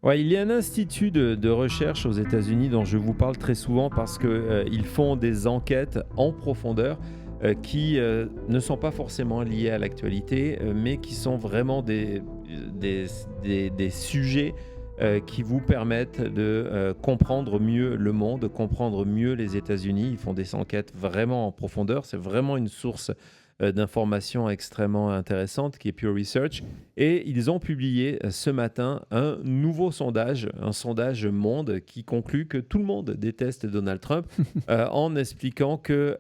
Ouais, il y a un institut de recherche aux États-Unis dont je vous parle très souvent parce qu'ils font des enquêtes en profondeur qui ne sont pas forcément liées à l'actualité, mais qui sont vraiment des, des sujets qui vous permettent de comprendre mieux le monde, comprendre mieux les États-Unis. Ils font des enquêtes vraiment en profondeur. C'est vraiment une source d'informations extrêmement intéressante qui est Pure Research. Et ils ont publié ce matin un nouveau sondage, un sondage Monde qui conclut que tout le monde déteste Donald Trump en expliquant que,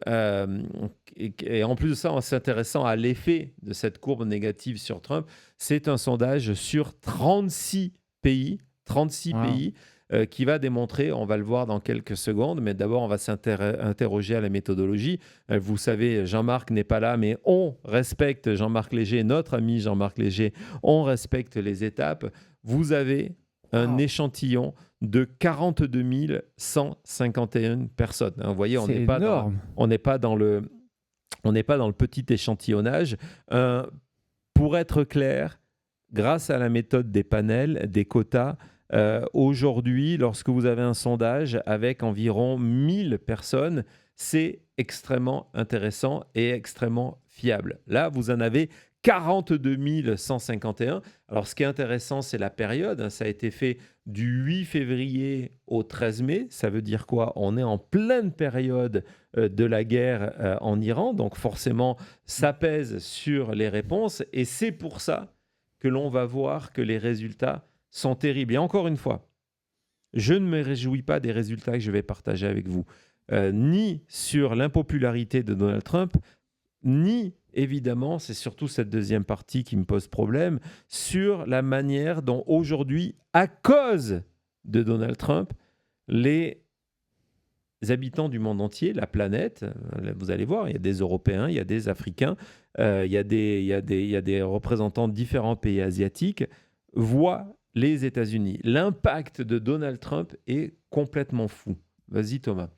et en plus de ça, en s'intéressant à l'effet de cette courbe négative sur Trump, c'est un sondage sur 36 pays, 36 Wow. pays qui va démontrer, on va le voir dans quelques secondes, mais d'abord on va s'interroger à la méthodologie. Vous savez, Jean-Marc n'est pas là, mais on respecte Jean-Marc Léger, notre ami Jean-Marc Léger, on respecte les étapes. Vous avez un Wow. échantillon de 42 151 personnes. Vous voyez, C'est énorme. on n'est pas dans le, on n'est pas dans le petit échantillonnage. Pour être clair, grâce à la méthode des panels, des quotas, aujourd'hui, lorsque vous avez un sondage avec environ 1000 personnes, c'est extrêmement intéressant et extrêmement fiable. Là, vous en avez 42 151. Alors, ce qui est intéressant, c'est la période. Ça a été fait du 8 février au 13 mai. Ça veut dire quoi? On est en pleine période de la guerre en Iran. Donc, forcément, ça pèse sur les réponses. Et c'est pour ça que l'on va voir que les résultats sont terribles. Et encore une fois, je ne me réjouis pas des résultats que je vais partager avec vous, ni sur l'impopularité de Donald Trump, ni évidemment, c'est surtout cette deuxième partie qui me pose problème, sur la manière dont aujourd'hui, à cause de Donald Trump, les habitants du monde entier, la planète, vous allez voir, il y a des Européens, il y a des Africains, il y a des représentants de différents pays asiatiques, voient les États-Unis. L'impact de Donald Trump est complètement fou. Vas-y Thomas.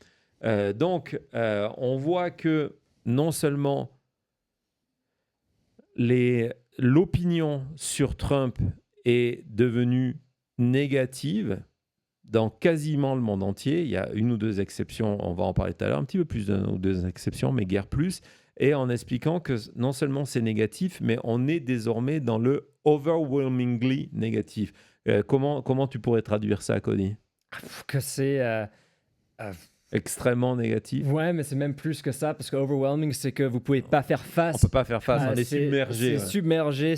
On voit que non seulement l'opinion sur Trump est devenue négative dans quasiment le monde entier. Il y a une ou deux exceptions, on va en parler tout à l'heure, un petit peu plus d'une ou deux exceptions, mais guère plus. Et en expliquant que non seulement c'est négatif, mais on est désormais dans le overwhelmingly négatif. Comment tu pourrais traduire ça, Cody? Que c'est. Euh, Extrêmement négatif. ouais, mais c'est même plus que ça, parce que overwhelming, c'est que vous pouvez pas faire On face. peut pas faire face, on est C'est submergé. C'est Ouais. submergé,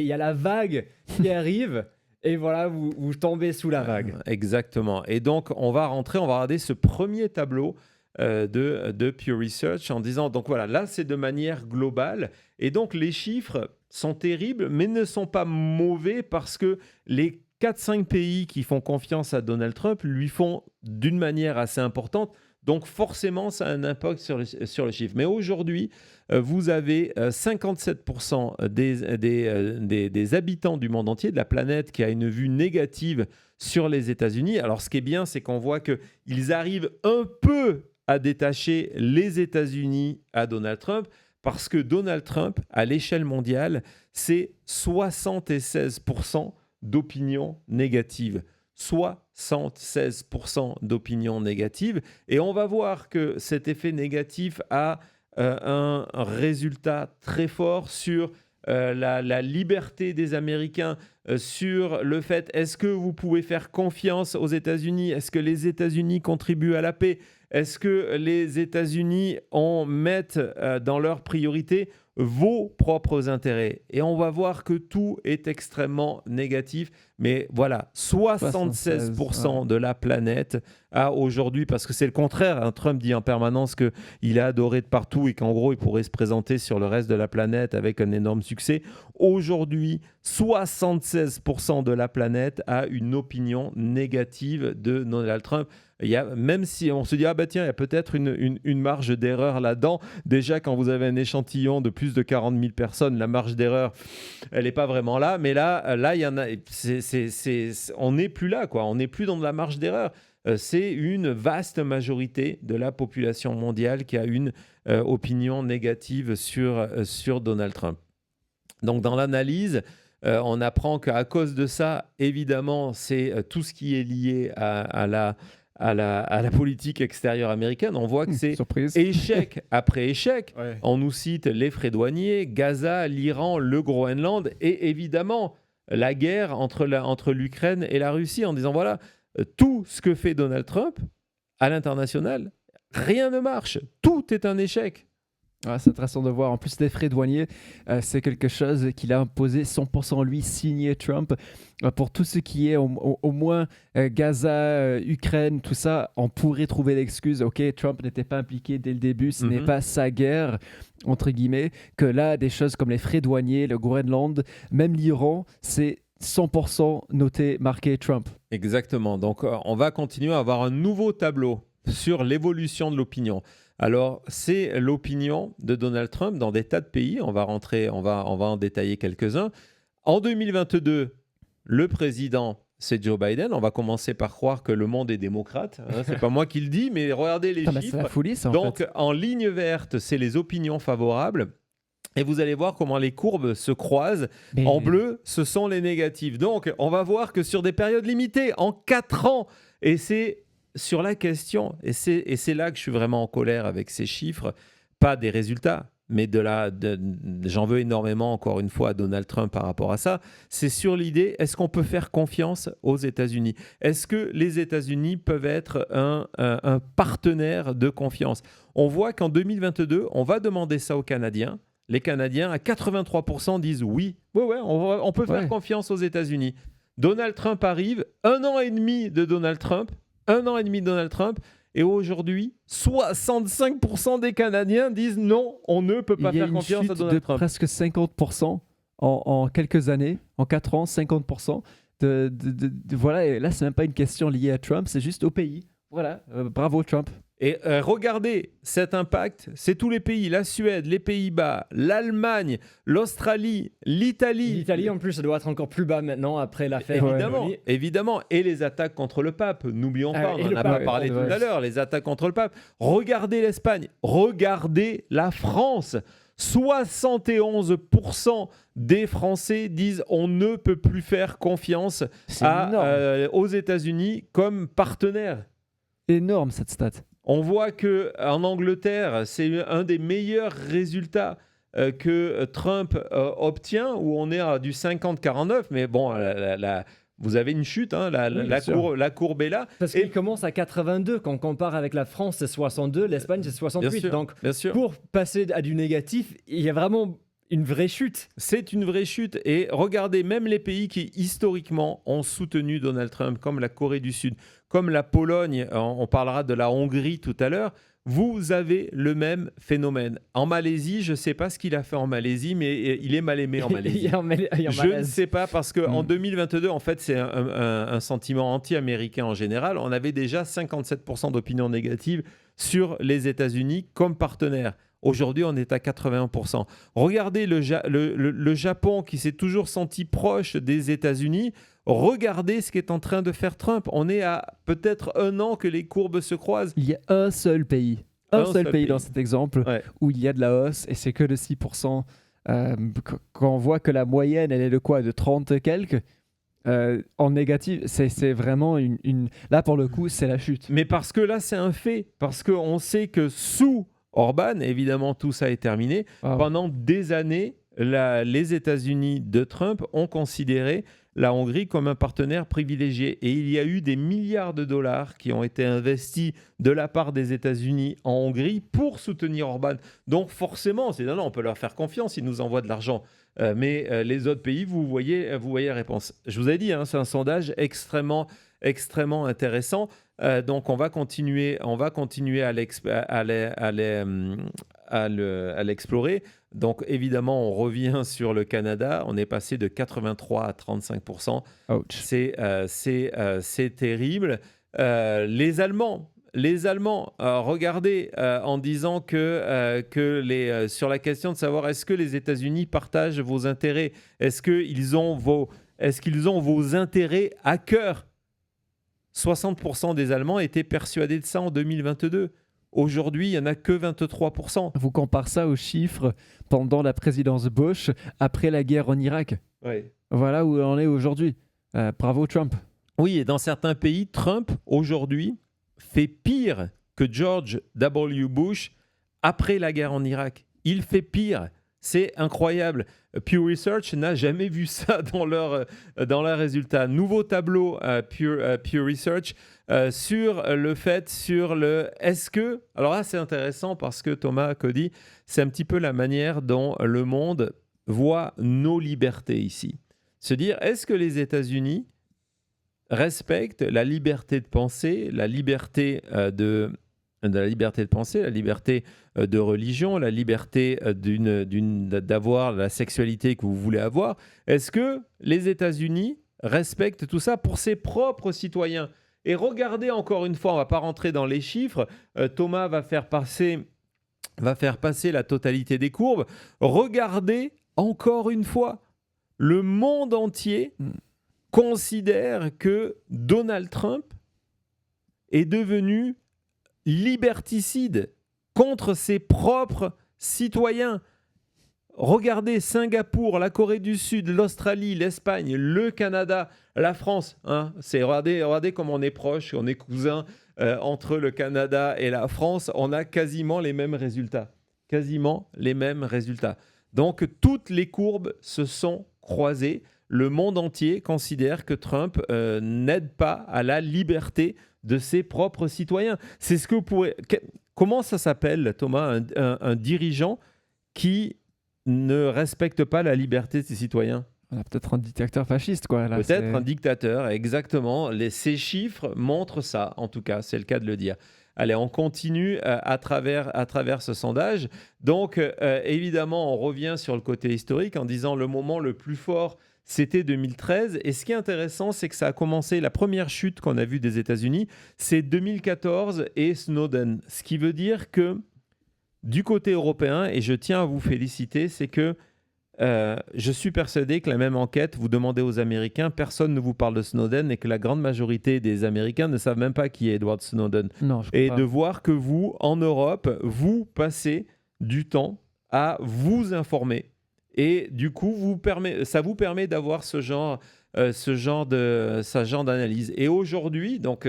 il y a la vague qui arrive, et voilà, vous tombez sous la vague. Exactement. Et donc, on va regarder ce premier tableau de Pure Research en disant, donc voilà, là, c'est de manière globale. Et donc, les chiffres sont terribles, mais ne sont pas mauvais parce que les 4-5 pays qui font confiance à Donald Trump lui font d'une manière assez importante. Donc, forcément, ça a un impact sur le chiffre. Mais aujourd'hui, vous avez 57% des habitants du monde entier, de la planète, qui a une vue négative sur les États-Unis. Alors, ce qui est bien, c'est qu'on voit qu'ils arrivent un peu à détacher les États-Unis à Donald Trump, parce que Donald Trump, à l'échelle mondiale, c'est 76% d'opinion négative. 76% d'opinion négative. Et on va voir que cet effet négatif a un résultat très fort sur la liberté des Américains, sur le fait, est-ce que vous pouvez faire confiance aux États-Unis? Est-ce que les États-Unis contribuent à la paix? Est-ce que les États-Unis mettent dans leur priorité vos propres intérêts? Et on va voir que tout est extrêmement négatif. Mais voilà, 76% de la planète a aujourd'hui, parce que c'est le contraire, hein, Trump dit en permanence qu'il est adoré de partout et qu'en gros, il pourrait se présenter sur le reste de la planète avec un énorme succès. Aujourd'hui, 76% de la planète a une opinion négative de Donald Trump. Même si on se dit, ah bah tiens, il y a peut-être une marge d'erreur là-dedans. Déjà, quand vous avez un échantillon de plus de 40 000 personnes, la marge d'erreur, elle n'est pas vraiment là. Mais là il y en a. On n'est plus là, quoi. On n'est plus dans de la marge d'erreur. C'est une vaste majorité de la population mondiale qui a une opinion négative sur Donald Trump. Donc, dans l'analyse, On apprend qu'à cause de ça, évidemment, c'est tout ce qui est lié à la politique extérieure américaine. On voit que c'est Surprise. échec après échec. Ouais. On nous cite les frais douaniers, Gaza, l'Iran, le Groenland et évidemment la guerre entre l'Ukraine et la Russie en disant voilà, tout ce que fait Donald Trump à l'international, rien ne marche. Tout est un échec. Ouais, c'est intéressant de voir. En plus, les frais douaniers, c'est quelque chose qu'il a imposé 100% lui, signé Trump. Pour tout ce qui est au moins Gaza, Ukraine, tout ça, on pourrait trouver l'excuse. Ok, Trump n'était pas impliqué dès le début, ce n'est pas sa guerre, entre guillemets. Que là, des choses comme les frais douaniers, le Groenland, même l'Iran, c'est 100% noté, marqué Trump. Exactement. Donc, on va continuer à avoir un nouveau tableau sur l'évolution de l'opinion. Alors, c'est l'opinion de Donald Trump dans des tas de pays. On va en détailler quelques-uns. En 2022, le président, c'est Joe Biden. On va commencer par croire que le monde est démocrate. Hein, c'est pas moi qui le dis, mais regardez les Putain, chiffres. c'est la folie, ça, en Donc, fait. en ligne verte, c'est les opinions favorables. Et vous allez voir comment les courbes se croisent. Mais- En bleu, ce sont les négatifs. Donc, on va voir que sur des périodes limitées, en 4 ans, et c'est sur la question, et c'est là que je suis vraiment en colère avec ces chiffres, pas des résultats, mais j'en veux énormément, encore une fois, à Donald Trump par rapport à ça, c'est sur l'idée, est-ce qu'on peut faire confiance aux États-Unis? Est-ce que les États-Unis peuvent être un partenaire de confiance? On voit qu'en 2022, on va demander ça aux Canadiens. Les Canadiens, à 83%, disent oui. Ouais, on peut faire Ouais. confiance aux États-Unis. Donald Trump arrive, 1 an et demi de Donald Trump, et aujourd'hui, 65% des Canadiens disent non, on ne peut pas Il y a faire une confiance chute à Donald de Trump. presque 50% en quelques années, en 4 ans, 50%. Voilà, et là, c'est même pas une question liée à Trump, c'est juste au pays. Voilà, bravo Trump. Et regardez cet impact, c'est tous les pays, la Suède, les Pays-Bas, l'Allemagne, l'Australie, l'Italie. L'Italie, en plus, ça doit être encore plus bas maintenant après l'affaire. Évidemment, et les attaques contre le pape, n'oublions pas, on et n'en le a pape, pas parlé tout ouais. à l'heure, les attaques contre le pape. Regardez l'Espagne, regardez la France. 71% des Français disent on ne peut plus faire confiance C'est énorme. aux États-Unis comme partenaire. Énorme cette stat. On voit qu'en Angleterre, c'est un des meilleurs résultats que Trump obtient, où on est à du 50-49. Mais bon, vous avez une chute, hein, la courbe est là. Parce qu'il commence à 82. Quand on compare avec la France, c'est 62. L'Espagne, c'est 68. Donc, Bien sûr. pour passer à du négatif, il y a vraiment une vraie chute. C'est une vraie chute. Et regardez, même les pays qui, historiquement, ont soutenu Donald Trump, comme la Corée du Sud, comme la Pologne, on parlera de la Hongrie tout à l'heure, vous avez le même phénomène. En Malaisie, je ne sais pas ce qu'il a fait en Malaisie, mais il est mal aimé en Malaisie. Il y a un Je ne malaise. sais pas, parce qu'en 2022, en fait, c'est un sentiment anti-américain en général. On avait déjà 57% d'opinion négative sur les États-Unis comme partenaire. Aujourd'hui, on est à 81%. Regardez le Japon qui s'est toujours senti proche des États-Unis. Regardez ce qu'est en train de faire Trump. On est à peut-être 1 an que les courbes se croisent. Il y a un seul pays. Un seul pays dans cet exemple Ouais. où il y a de la hausse et c'est que de 6%. Quand on voit que la moyenne, elle est de quoi? De 30 et quelques en négatif, c'est vraiment une... Là, pour le coup, c'est la chute. Mais parce que là, c'est un fait. Parce qu'on sait que sous Orban, évidemment, tout ça est terminé. Wow. Pendant des années, les États-Unis de Trump ont considéré la Hongrie comme un partenaire privilégié. Et il y a eu des milliards de dollars qui ont été investis de la part des États-Unis en Hongrie pour soutenir Orban. Donc forcément, non, on peut leur faire confiance, ils nous envoient de l'argent. Mais les autres pays, vous voyez la réponse. Je vous ai dit, hein, c'est un sondage extrêmement intéressant. Donc on va continuer à l'explorer. Donc évidemment, on revient sur le Canada. On est passé de 83 à 35%. Ouch. C'est terrible. Les Allemands, regardez, en disant que sur la question de savoir est-ce que les États-Unis partagent vos intérêts, est-ce qu'ils ont vos intérêts à cœur. 60% des Allemands étaient persuadés de ça en 2022. Aujourd'hui, il n'y en a que 23%. Vous comparez ça aux chiffres pendant la présidence Bush après la guerre en Irak. Ouais. Voilà où on est aujourd'hui. Bravo Trump. Oui, et dans certains pays, Trump, aujourd'hui, fait pire que George W. Bush après la guerre en Irak. Il fait pire. C'est incroyable. Pew Research n'a jamais vu ça dans leurs résultats. Nouveau tableau Pew Research sur le fait, est-ce que... Alors là, c'est intéressant parce que Thomas Cody, c'est un petit peu la manière dont le monde voit nos libertés ici. Se dire, est-ce que les États-Unis respectent la liberté de penser, la liberté de penser, la liberté de religion, la liberté d'avoir la sexualité que vous voulez avoir. Est-ce que les États-Unis respectent tout ça pour ses propres citoyens? Et regardez encore une fois, on ne va pas rentrer dans les chiffres, Thomas va faire passer la totalité des courbes. Regardez encore une fois, le monde entier considère que Donald Trump est devenu liberticide contre ses propres citoyens. Regardez Singapour, la Corée du Sud, l'Australie, l'Espagne, le Canada, la France. Regardez comme on est proches, on est cousins entre le Canada et la France. On a quasiment les mêmes résultats. Donc, toutes les courbes se sont croisées. Le monde entier considère que Trump n'aide pas à la liberté de ses propres citoyens. C'est ce que vous pourrez... Comment ça s'appelle, Thomas, un dirigeant qui ne respecte pas la liberté de ses citoyens? On a peut-être un dictateur fasciste, quoi. Là, peut-être un dictateur, exactement. Ces chiffres montrent ça, en tout cas, c'est le cas de le dire. Allez, on continue à travers ce sondage. Donc, évidemment, on revient sur le côté historique en disant le moment le plus fort, c'était 2013. Et ce qui est intéressant, c'est que ça a commencé, la première chute qu'on a vue des États-Unis, c'est 2014 et Snowden. Ce qui veut dire que du côté européen, et je tiens à vous féliciter, c'est que je suis persuadé que la même enquête, vous demandez aux Américains, personne ne vous parle de Snowden et que la grande majorité des Américains ne savent même pas qui est Edward Snowden. Non, et de voir que vous, en Europe, vous passez du temps à vous informer. Et du coup, ça vous permet d'avoir ce genre d'analyse. Et aujourd'hui, donc,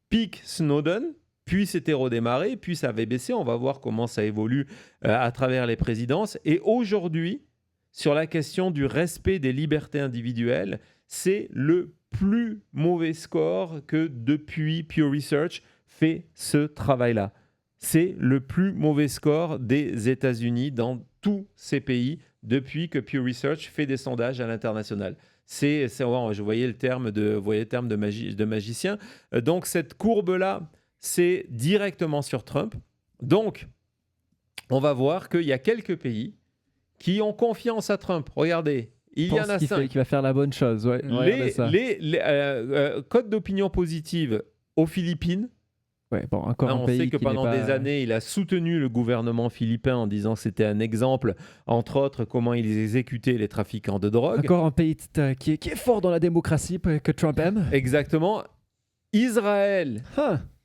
pic Snowden, puis c'était redémarré, puis ça avait baissé. On va voir comment ça évolue à travers les présidences. Et aujourd'hui, sur la question du respect des libertés individuelles, c'est le plus mauvais score que depuis Pew Research fait ce travail-là. C'est le plus mauvais score des États-Unis dans tous ces pays depuis que Pew Research fait des sondages à l'international. Je voyais le terme de magicien. Donc cette courbe-là, c'est directement sur Trump. Donc, on va voir qu'il y a quelques pays qui ont confiance à Trump. Regardez, il y en a 5. Qui va faire la bonne chose. Ouais, les codes d'opinion positive aux Philippines. Ouais, bon, encore un on pays sait que qui pendant n'est pas... des années, il a soutenu le gouvernement philippin en disant que c'était un exemple, entre autres, comment ils exécutaient les trafiquants de drogue. Encore un pays qui est fort dans la démocratie que Trump aime. Exactement. Israël,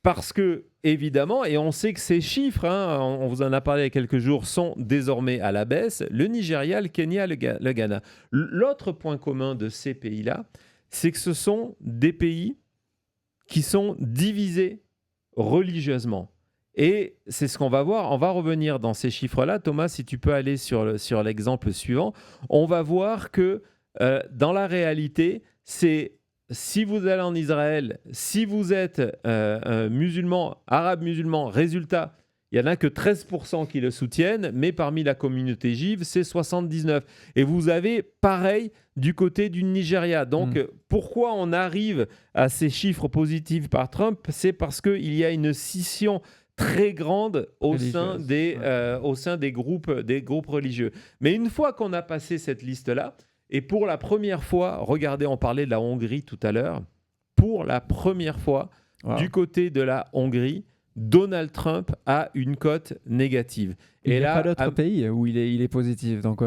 parce que, évidemment, et on sait que ces chiffres, on vous en a parlé il y a quelques jours, sont désormais à la baisse. Le Nigeria, le Kenya, le Ghana. L'autre point commun de ces pays-là, c'est que ce sont des pays qui sont divisés religieusement. Et c'est ce qu'on va voir. On va revenir dans ces chiffres-là. Thomas, si tu peux aller sur l'exemple suivant, on va voir que dans la réalité, c'est si vous allez en Israël, si vous êtes musulman, arabe musulman, résultat, il n'y en a que 13% qui le soutiennent, mais parmi la communauté juive, c'est 79%. Et vous avez pareil du côté du Nigeria. Donc, pourquoi on arrive à ces chiffres positifs par Trump? C'est parce qu'il y a une scission très grande au sein des groupes religieux. Mais une fois qu'on a passé cette liste-là, et pour la première fois, regardez, on parlait de la Hongrie tout à l'heure, pour la première fois, du côté de la Hongrie, Donald Trump a une cote négative. Il n'y a pas d'autre pays où il est positif. Donc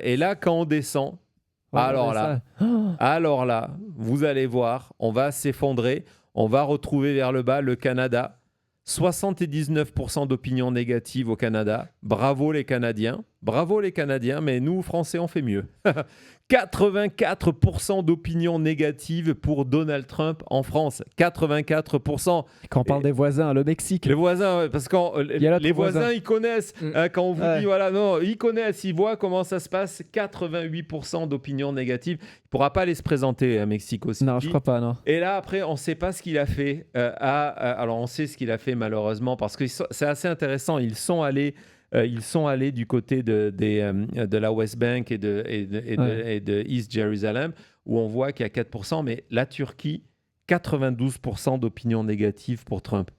et là, quand on descend, alors là, vous allez voir, on va s'effondrer, on va retrouver vers le bas le Canada. 79% d'opinion négative au Canada. Bravo les Canadiens, mais nous, Français, on fait mieux. 84% d'opinions négatives pour Donald Trump en France. 84%. Quand on parle des voisins, le Mexique. Les voisins, parce que Il y a l'autre les voisins, voisin. ils connaissent. Quand on vous dit, voilà, non, ils connaissent, ils voient comment ça se passe. 88% d'opinions négatives. Il ne pourra pas aller se présenter à Mexico City. Non, je crois pas, non. Et là, après, on ne sait pas ce qu'il a fait. Alors, on sait ce qu'il a fait, malheureusement, parce que c'est assez intéressant. Ils sont allés du côté de la West Bank et de East Jerusalem, où on voit qu'il y a 4%, mais la Turquie, 92% d'opinions négatives pour Trump.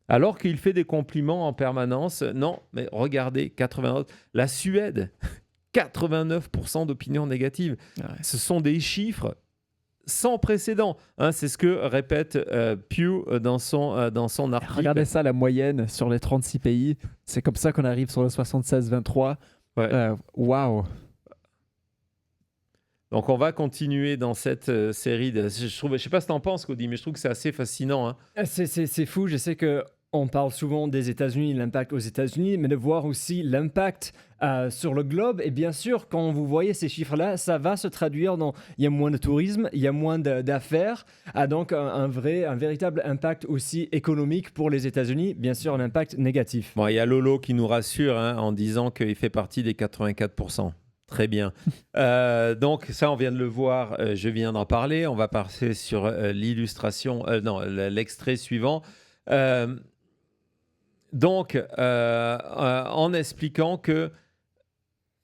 Alors qu'il fait des compliments en permanence. Non, mais regardez, 89%. La Suède, 89% d'opinions négatives. Ouais. Ce sont des chiffres sans précédent. C'est ce que répète Pew dans son article. Regardez ça, la moyenne sur les 36 pays. C'est comme ça qu'on arrive sur le 76-23. Ouais. Waouh. Donc, on va continuer dans cette série. Je sais pas ce que tu en penses, Cody, mais je trouve que c'est assez fascinant. Hein. C'est fou, je sais qu'on parle souvent des États-Unis, l'impact aux États-Unis, mais de voir aussi l'impact sur le globe. Et bien sûr, quand vous voyez ces chiffres-là, ça va se traduire dans... Il y a moins de tourisme, il y a moins d'affaires, donc un véritable impact aussi économique pour les États-Unis, bien sûr un impact négatif. Bon, il y a Lolo qui nous rassure en disant qu'il fait partie des 84%. Très bien. Donc ça, on vient de le voir, je viens d'en parler. On va passer sur l'extrait suivant. En expliquant que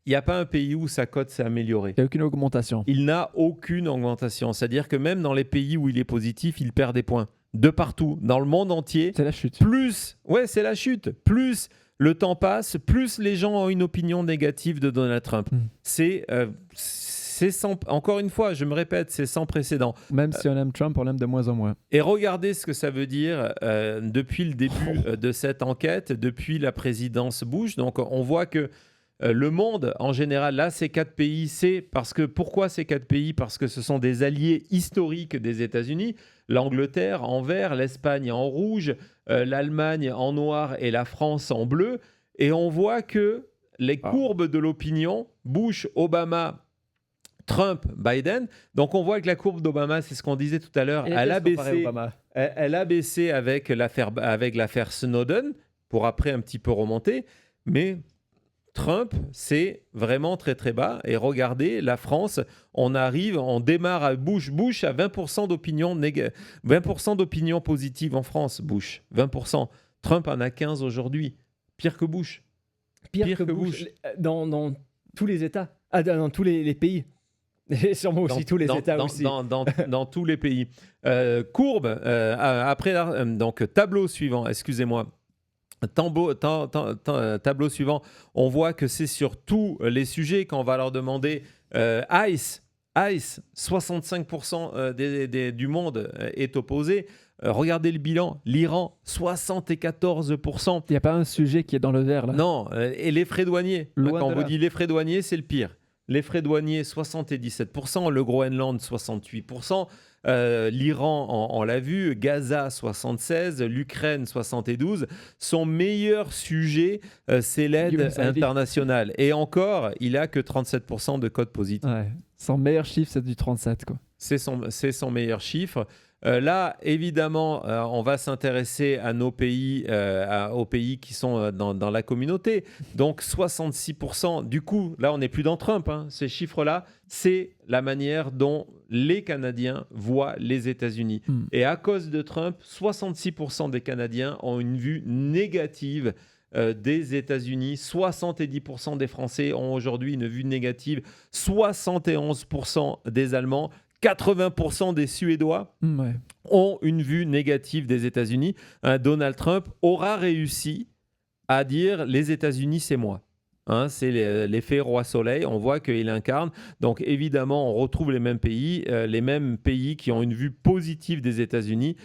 il n'y a pas un pays où sa cote s'est améliorée. Il n'y a aucune augmentation. Il n'a aucune augmentation. C'est-à-dire que même dans les pays où il est positif, il perd des points. De partout, dans le monde entier. C'est la chute. C'est la chute. Plus le temps passe, plus les gens ont une opinion négative de Donald Trump. C'est encore une fois, je me répète, c'est sans précédent. Même si on aime Trump, on l'aime de moins en moins. Et regardez ce que ça veut dire depuis le début de cette enquête, depuis la présidence Bush. Donc, on voit que le monde, en général, là, ces 4 pays, pourquoi ces 4 pays ? Parce que ce sont des alliés historiques des États-Unis. L'Angleterre en vert, l'Espagne en rouge, l'Allemagne en noir et la France en bleu. Et on voit que les courbes de l'opinion, Bush, Obama, Trump, Biden. Donc, on voit que la courbe d'Obama, c'est ce qu'on disait tout à l'heure, elle a baissé avec l'affaire Snowden, pour après un petit peu remonter. Mais Trump, c'est vraiment très très bas. Et regardez, la France, on démarre à Bush à 20% d'opinion positive en France. Bush, 20%. Trump en a 15 aujourd'hui. Pire que Bush. Pire que Bush. Dans tous les États. Dans tous les pays. Et sûrement aussi tous les États aussi. Dans tous les pays. Courbe, donc tableau suivant, excusez-moi. Tableau suivant, on voit que c'est sur tous les sujets quand on va leur demander ICE, 65% du monde est opposé. Regardez le bilan, l'Iran, 74%. Il n'y a pas un sujet qui est dans le vert là. Non, et les frais douaniers. Quand on vous dit les frais douaniers, c'est le pire. Les frais douaniers, 77%, le Groenland, 68%. L'Iran, on l'a vu, Gaza 76, l'Ukraine 72. Son meilleur sujet, c'est l'aide internationale. Et encore, il a que 37% de codes positifs. Ouais. Son meilleur chiffre, c'est du 37, quoi. C'est son meilleur chiffre. Là, évidemment, on va s'intéresser à nos pays, aux pays qui sont dans la communauté. Donc, 66%. Du coup, là, on n'est plus dans Trump. Ces chiffres-là, c'est la manière dont les Canadiens voient les États-Unis. Et à cause de Trump, 66% des Canadiens ont une vue négative des États-Unis. 70% des Français ont aujourd'hui une vue négative. 71% des Allemands. 80% des Suédois ont une vue négative des États-Unis. Donald Trump aura réussi à dire les États-Unis, c'est moi. C'est l'effet roi soleil. On voit qu'il incarne. Donc évidemment, on retrouve les mêmes pays. Les mêmes pays qui ont une vue positive des États-Unis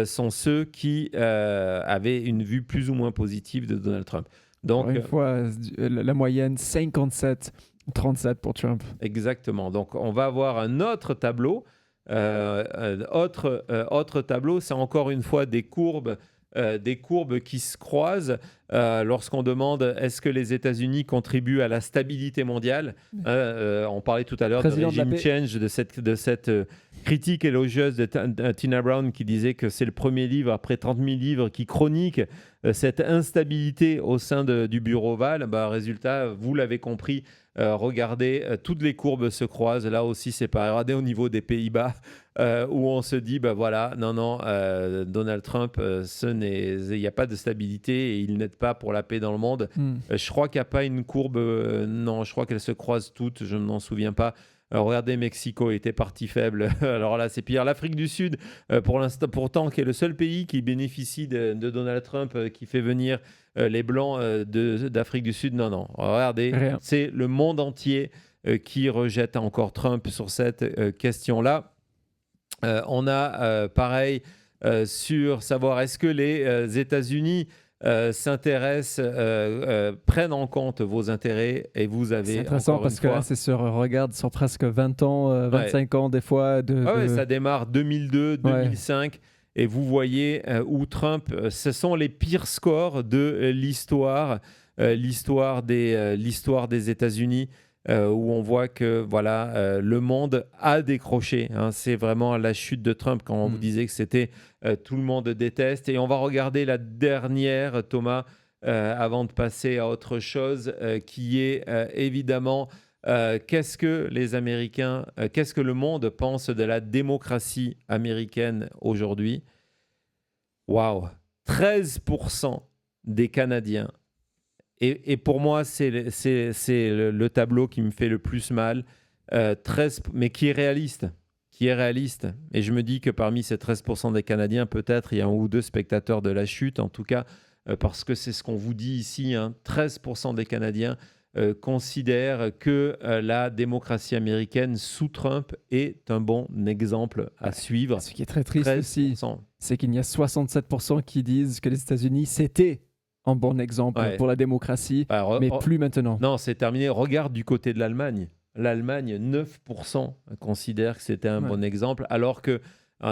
sont ceux qui avaient une vue plus ou moins positive de Donald Trump. Donc, une fois, la moyenne 57-37 pour Trump. Exactement. Donc, on va avoir un autre tableau. Autre tableau, c'est encore une fois des courbes des courbes qui se croisent lorsqu'on demande est-ce que les États-Unis contribuent à la stabilité mondiale. On parlait tout à l'heure de Président de la régime paix. change, de cette critique élogieuse de Tina Brown qui disait que c'est le premier livre après 30 000 livres qui chronique cette instabilité au sein du bureau ovale. Résultat, vous l'avez compris, regardez, toutes les courbes se croisent. Là aussi, c'est pareil. Regardez au niveau des Pays-Bas, où on se dit, Donald Trump, il n'y a pas de stabilité et il n'aide pas pour la paix dans le monde. Je crois qu'il n'y a pas une courbe, non, je crois qu'elles se croisent toutes, je ne m'en souviens pas. Alors, regardez, Mexico était parti faible. Alors là, c'est pire. L'Afrique du Sud, pour l'instant, pourtant, qui est le seul pays qui bénéficie de Donald Trump, qui fait venir les Blancs d'Afrique du Sud. Non. Regardez, Rien. c'est le monde entier qui rejette encore Trump sur cette question-là. On a pareil sur savoir est-ce que les États-Unis s'intéressent, prennent en compte vos intérêts, et vous avez C'est intéressant encore parce une que fois, là, c'est regarde sur presque 20 ans, 25 ans des fois. ça démarre 2002, 2005. Et vous voyez où Trump, ce sont les pires scores de l'histoire des États-Unis, où on voit que le monde a décroché. C'est vraiment la chute de Trump quand on vous disait que c'était tout le monde déteste. Et on va regarder la dernière, Thomas, avant de passer à autre chose, qui est évidemment qu'est-ce que les Américains, qu'est-ce que le monde pense de la démocratie américaine aujourd'hui. Waouh, 13% des Canadiens. Et pour moi, c'est le tableau qui me fait le plus mal. 13, mais qui est réaliste. Et je me dis que parmi ces 13% des Canadiens, peut-être il y a un ou deux spectateurs de la chute, en tout cas, parce que c'est ce qu'on vous dit ici. 13% des Canadiens considèrent que la démocratie américaine sous Trump est un bon exemple à suivre. Ce qui est très triste 13%. aussi, c'est qu'il y a 67% qui disent que les États-Unis, c'était un bon exemple pour la démocratie, mais plus maintenant. Non, c'est terminé. Regarde du côté de l'Allemagne. L'Allemagne, 9% considèrent que c'était un bon exemple, alors que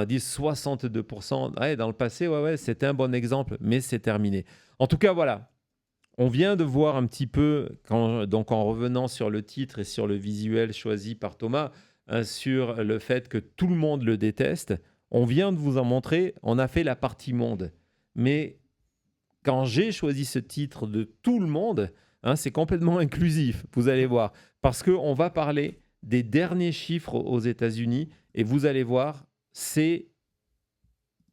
disent 62%. Dans le passé, c'était un bon exemple, mais c'est terminé. En tout cas, voilà. On vient de voir un petit peu, donc en revenant sur le titre et sur le visuel choisi par Thomas, sur le fait que tout le monde le déteste. On vient de vous en montrer, on a fait la partie monde. Mais quand j'ai choisi ce titre de tout le monde, c'est complètement inclusif, vous allez voir. Parce qu'on va parler des derniers chiffres aux États-Unis et vous allez voir, c'est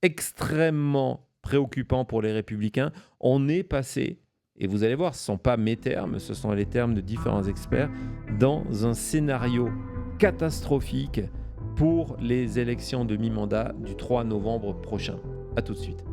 extrêmement préoccupant pour les républicains. On est passé, et vous allez voir, ce ne sont pas mes termes, ce sont les termes de différents experts, dans un scénario catastrophique pour les élections de mi-mandat du 3 novembre prochain. À tout de suite.